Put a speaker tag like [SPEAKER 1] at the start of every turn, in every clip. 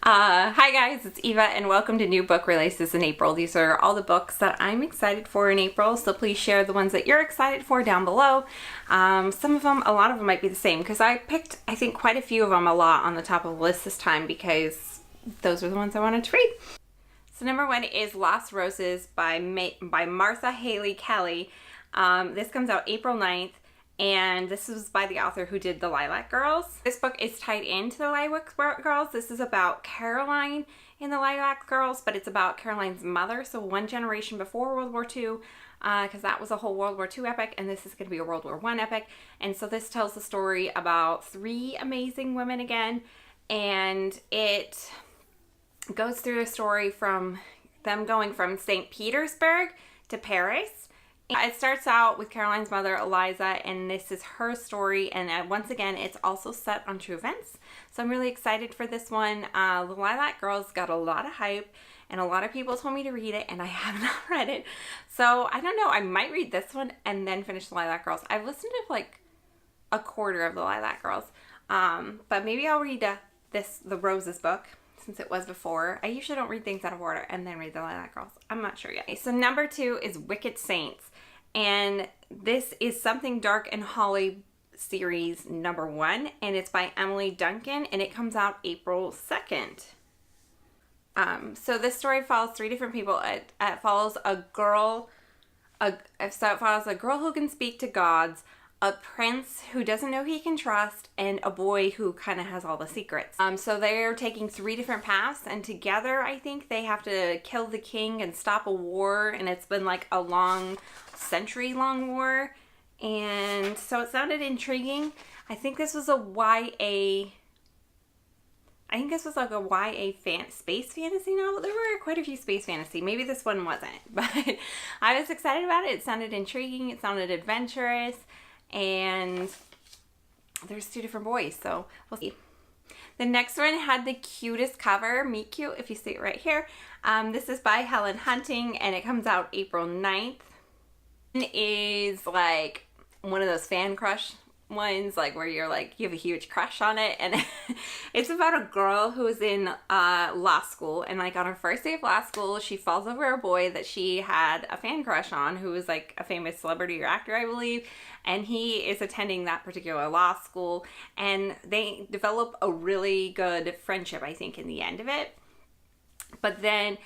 [SPEAKER 1] Hi guys, it's Eva and welcome to new book releases in April. These are all the books that I'm excited for in April, so please share the ones that you're excited for down below. Some of them, a lot of them might be the same because I picked, I think, quite a few of them a lot on the top of the list this time because those were the ones I wanted to read. So number one is Lost Roses by Martha Haley Kelly. This comes out April 9th. And this is by the author who did The Lilac Girls. This book is tied into The Lilac Girls. This is about Caroline in The Lilac Girls, but it's about Caroline's mother, so one generation before World War II, because that was a whole World War II epic, and this is going to be a World War I epic. And so this tells the story about three amazing women again, and it goes through a story from them going from St. Petersburg to Paris. It starts out with Caroline's mother, Eliza, and this is her story, and once again, it's also set on true events. So I'm really excited for this one. The Lilac Girls got a lot of hype, and a lot of people told me to read it, and I have not read it. So I don't know, I might read this one and then finish The Lilac Girls. I've listened to like a quarter of The Lilac Girls, but maybe I'll read the Roses book, since it was before. I usually don't read things out of order and then read The Lilac Girls. I'm not sure yet. So number two is Wicked Saints. And this is Something Dark and Holly series number one. And it's by Emily Duncan. And it comes out April 2nd. So this story follows three different people. It follows a girl. So it follows a girl who can speak to gods, a prince who doesn't know he can trust, and a boy who kind of has all the secrets. So they're taking three different paths, and together I think they have to kill the king and stop a war, and it's been like a century-long war, and so it sounded intriguing. I think this was a YA... I think this was like a YA space fantasy novel. There were quite a few space fantasy. Maybe this one wasn't, but I was excited about it. It sounded intriguing. It sounded adventurous. And there's two different boys, so we'll see. The next one had the cutest cover, Meet Cute, if you see it right here. This is by Helen Hunting, and it comes out April 9th. It is like one of those fan crush ones, like where you're like, you have a huge crush on it, and it's about a girl who's in law school, and like on her first day of law school, she falls over a boy that she had a fan crush on, who is like a famous celebrity or actor, I believe, and he is attending that particular law school, and they develop a really good friendship, I think, in the end of it. But then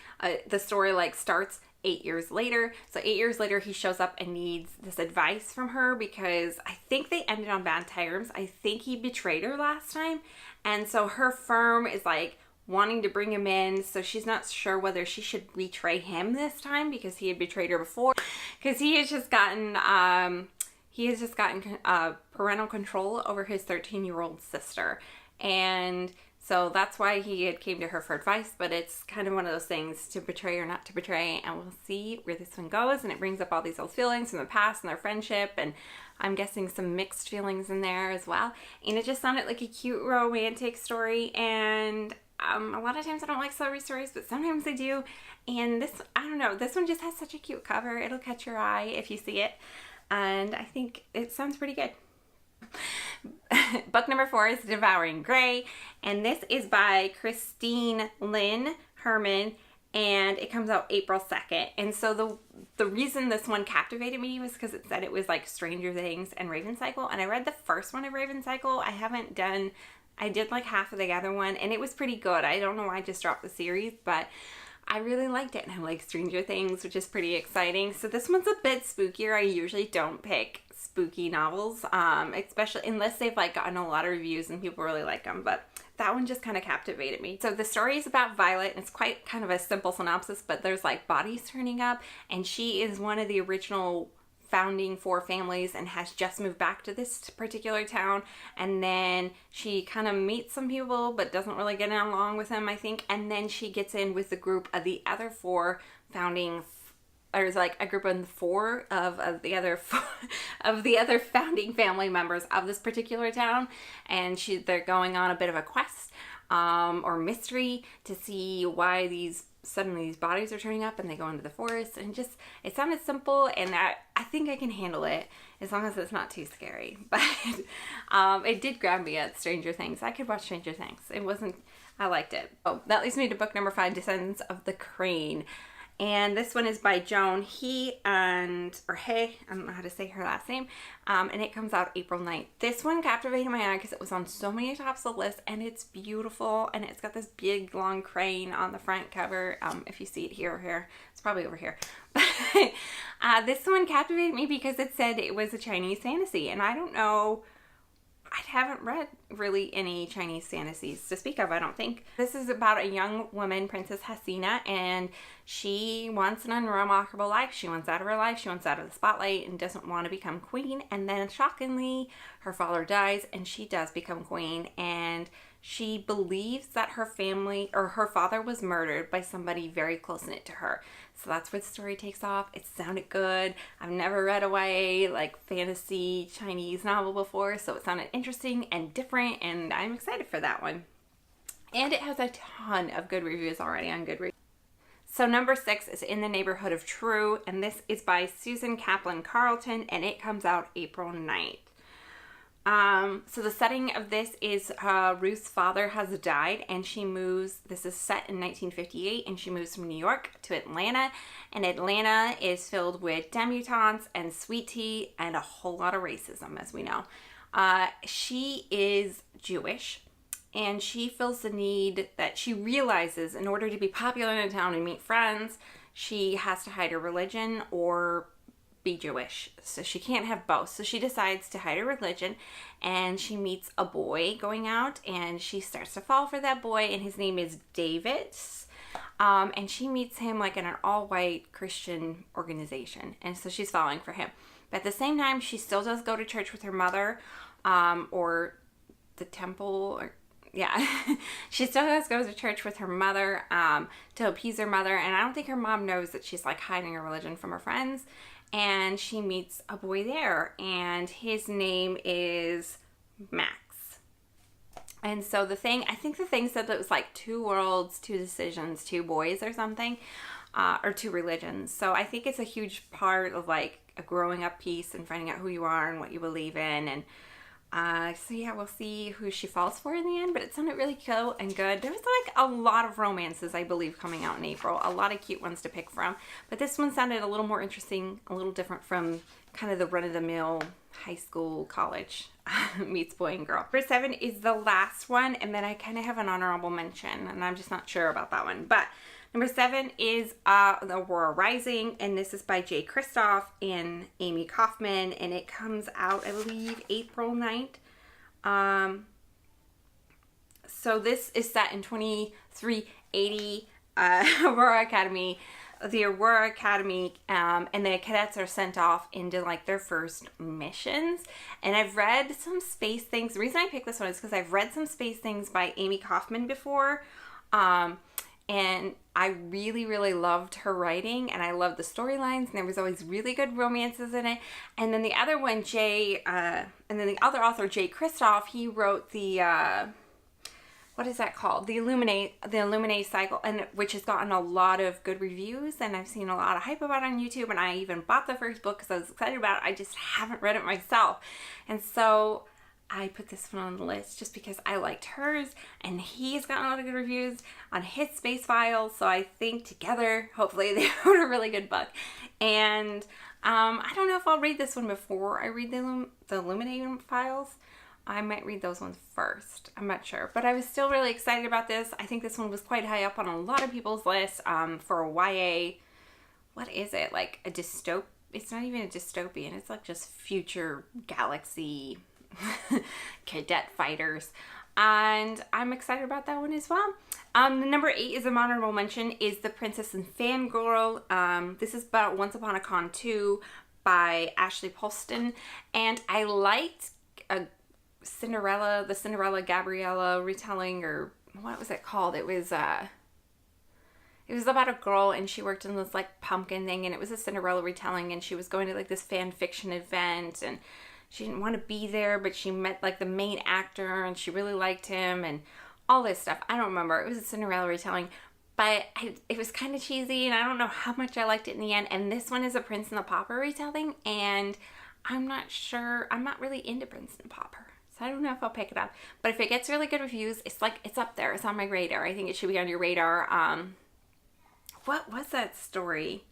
[SPEAKER 1] the story like starts 8 years later. So 8 years later, he shows up and needs this advice from her because I think they ended on bad terms. I think he betrayed her last time. And so her firm is like wanting to bring him in. So she's not sure whether she should betray him this time because he had betrayed her before. Because he has just gotten parental control over his 13-year-old sister. And so that's why he had came to her for advice, but it's kind of one of those things, to betray or not to betray, and we'll see where this one goes. And it brings up all these old feelings from the past and their friendship, and I'm guessing some mixed feelings in there as well. And it just sounded like a cute romantic story, and a lot of times I don't like celebrity stories, but sometimes I do. And this, I don't know, this one just has such a cute cover. It'll catch your eye if you see it, and I think it sounds pretty good. Book number 4 is Devouring Gray, and this is by Lynn, Herman, and it comes out April 2nd. And so the reason this one captivated me was because it said it was like Stranger Things and Raven Cycle, and I read the first one of Raven Cycle. I did like half of the other one, and it was pretty good. I don't know why I just dropped the series, but I really liked it, and I like Stranger Things, which is pretty exciting. So this one's a bit spookier. I usually don't pick spooky novels, especially unless they've like gotten a lot of reviews and people really like them, but that one just kind of captivated me. So the story is about Violet, and it's quite kind of a simple synopsis, but there's like bodies turning up, and she is one of the original founding 4 families and has just moved back to this particular town, and then she kind of meets some people but doesn't really get along with them, I think, and then she gets in with the group of the other 4 founding, there's like a group of 4 of the other founding family members of this particular town, and they're going on a bit of a quest or mystery to see why these suddenly these bodies are turning up and they go into the forest, and just, it sounded simple, and I think I can handle it as long as it's not too scary. But it did grab me at Stranger Things. I could watch Stranger Things. It wasn't, I liked it. Oh, that leads me to book number 5, Descendants of the Crane. And this one is by Joan. He, I don't know how to say her last name. And it comes out April 9th. This one captivated my eye because it was on so many tops of the list, and it's beautiful. And it's got this big, long crane on the front cover. If you see it here or here, it's probably over here. But this one captivated me because it said it was a Chinese fantasy. And I don't know, I haven't read really any Chinese fantasies to speak of, I don't think. This is about a young woman, Princess Helena, and she wants an unremarkable life. She wants out of her life, she wants out of the spotlight, and doesn't want to become queen. And then shockingly, her father dies and she does become queen, and she believes that her family, or her father, was murdered by somebody very close-knit to her. So that's where the story takes off. It sounded good. I've never read a YA, like, fantasy Chinese novel before, so it sounded interesting and different, and I'm excited for that one. And it has a ton of good reviews already on Goodreads. So number 6 is In the Neighborhood of True, and this is by Susan Kaplan Carlton, and it comes out April 9th. So the setting of this is Ruth's father has died, and she moves, this is set in 1958, and she moves from New York to Atlanta, and Atlanta is filled with debutantes and sweet tea and a whole lot of racism, as we know. She is Jewish, and she feels the need that she realizes in order to be popular in a town and meet friends, she has to hide her religion or be Jewish. So she can't have both. So she decides to hide her religion, and she meets a boy going out, and she starts to fall for that boy, and his name is David. And she meets him like in an all-white Christian organization, and so she's falling for him. But at the same time, she still does go to church with her mother, or the temple, or yeah, she still does go to church with her mother to appease her mother, and I don't think her mom knows that she's like hiding her religion from her friends. And she meets a boy there, and his name is Max. And so I think the thing said that it was like 2 worlds, 2 decisions, 2 boys or something, or 2 religions. So I think it's a huge part of like a growing up piece and finding out who you are and what you believe in. And so yeah, we'll see who she falls for in the end, but it sounded really cool and good. There was like a lot of romances, I believe, coming out in April. A lot of cute ones to pick from, but this one sounded a little more interesting, a little different from kind of the run-of-the-mill high school, college meets boy and girl. Number 7 is the last one, and then I kind of have an honorable mention, and I'm just not sure about that one. But number 7 is The Aurora Rising, and this is by Kristoff and Amie Kaufman, and it comes out, I believe, April 9th. So this is set in 2380 Aurora Academy. The Aurora Academy, and the cadets are sent off into like their first missions. And I've read some space things. The reason I picked this one is because I've read some space things by Amie Kaufman before. And I really, really loved her writing, and I loved the storylines, and there was always really good romances in it. And then the other one, and then the other author, Kristoff, he wrote the, what is that called? The Illuminate cycle, and which has gotten a lot of good reviews, and I've seen a lot of hype about it on YouTube, and I even bought the first book because I was excited about it. I just haven't read it myself. And so I put this one on the list just because I liked hers, and he's gotten a lot of good reviews on his Space Files, so I think together, hopefully, they wrote a really good book. And I don't know if I'll read this one before I read the Illuminate Files. I might read those ones first. I'm not sure. But I was still really excited about this. I think this one was quite high up on a lot of people's lists for a YA. What is it? Like a dystop? It's not even a dystopian. It's like just future galaxy cadet fighters. And I'm excited about that one as well. The number 8 is a honorable mention, is The Princess and Fangirl. This is about Once Upon a Con 2 by Ashley Polston. And I liked the Cinderella Gabriella retelling, or what was it called? It was about a girl, and she worked in this like pumpkin thing, and it was a Cinderella retelling, and she was going to like this fan fiction event, and she didn't want to be there, but she met like the main actor, and she really liked him, and all this stuff. I don't remember. It was a Cinderella retelling, but it was kind of cheesy, and I don't know how much I liked it in the end. And this one is a Prince and the Pauper retelling, and I'm not sure, I'm not really into Prince and the Pauper, so I don't know if I'll pick it up. But if it gets really good reviews, it's like, it's up there, it's on my radar. I think it should be on your radar. What was that story?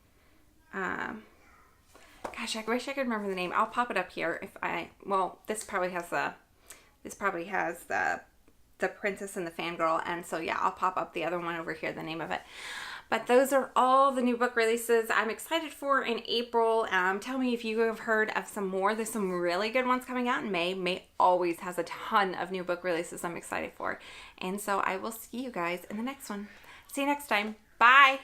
[SPEAKER 1] Gosh, I wish I could remember the name. I'll pop it up here if I, well, this probably has the Princess and the Fangirl, and so yeah, I'll pop up the other one over here, the name of it. But those are all the new book releases I'm excited for in April. Tell me if you have heard of some more. There's some really good ones coming out in May. May always has a ton of new book releases I'm excited for. And so I will see you guys in the next one. See you next time. Bye!